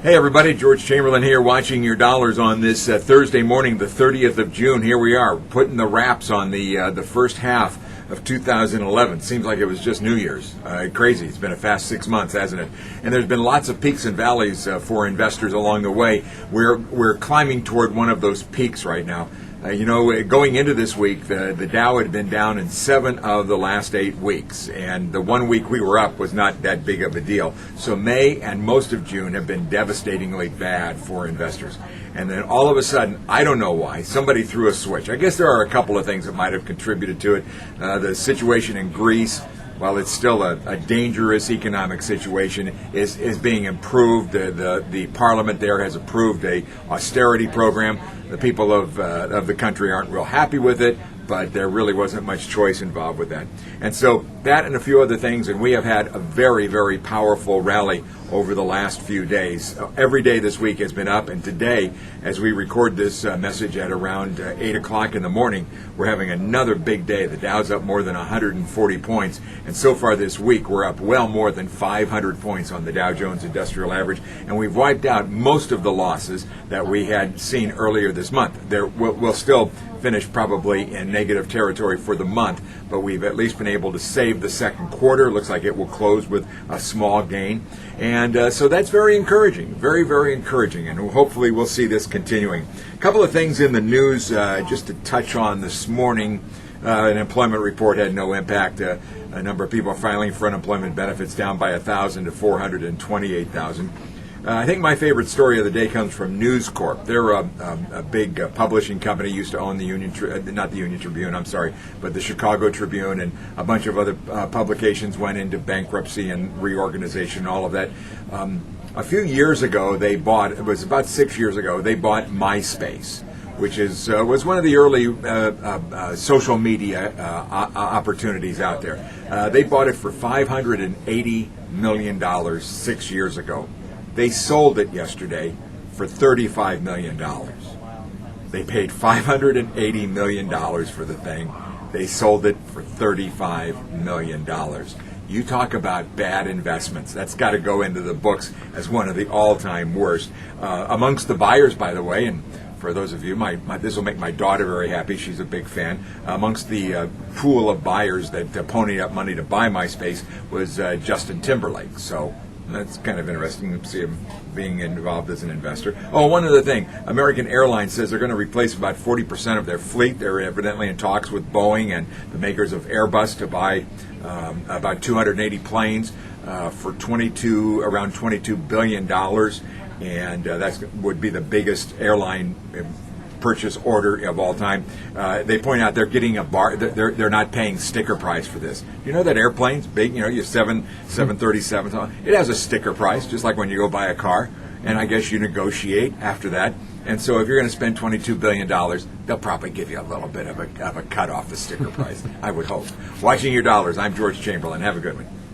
Hey everybody, George Chamberlain here, watching your dollars on this Thursday morning, the 30th of June. Here we are, putting the wraps on the first half of 2011. Seems like it was just New Year's. Crazy. It's been a fast 6 months, hasn't it? And there's been lots of peaks and valleys for investors along the way. We're climbing toward one of those peaks right now. Going into this week, the Dow had been down in 7 of the last 8 weeks, and the 1 week we were up was not that big of a deal. So May and most of June have been devastatingly bad for investors. And then all of a sudden, I don't know why, somebody threw a switch. I guess there are a couple of things that might have contributed to it. The situation in Greece, while it's still a dangerous economic situation, is being improved. The parliament there has approved a austerity program. The people of the country aren't real happy with it, but there really wasn't much choice involved with that. And so that and a few other things, and we have had a very, very powerful rally over the last few days. Every day this week has been up, and today, as we record this message at around 8 o'clock in the morning, we're having another big day. The Dow's up more than 140 points, and so far this week we're up well more than 500 points on the Dow Jones Industrial Average, and we've wiped out most of the losses that we had seen earlier this month. We'll still finish probably in negative territory for the month, but we've at least been able to save the second quarter. Looks like it will close with a small gain. And so that's very encouraging, very, very encouraging, and hopefully we'll see this continuing. A couple of things in the news just to touch on this morning. An employment report had no impact. A number of people are filing for unemployment benefits, down by 1,000 to 428,000. I think my favorite story of the day comes from News Corp. They're a big publishing company, used to own the not the Union Tribune, I'm sorry, but the Chicago Tribune, and a bunch of other publications went into bankruptcy and reorganization, all of that. A few years ago, it was about 6 years ago, they bought MySpace, which was one of the early social media opportunities out there. They bought it for $580 million 6 years ago. They sold it yesterday for $35 million. They paid $580 million for the thing. They sold it for $35 million. You talk about bad investments. That's got to go into the books as one of the all-time worst. Amongst the buyers, by the way, and for those of you, this will make my daughter very happy. She's a big fan. Amongst the pool of buyers that ponied up money to buy MySpace was Justin Timberlake. So that's kind of interesting to see him being involved as an investor. Oh, one other thing. American Airlines says they're going to replace about 40% of their fleet. They're evidently in talks with Boeing and the makers of Airbus to buy about 280 planes for around $22 billion. And that would be the biggest airline purchase order of all time. They point out they're getting they're not paying sticker price for this. You know that airplane's big, you have 737s. It has a sticker price, just like when you go buy a car, and I guess you negotiate after that. And so if you're going to spend $22 billion, they'll probably give you a little bit of a cut off the sticker price, I would hope. Watching your dollars, I'm George Chamberlain. Have a good one.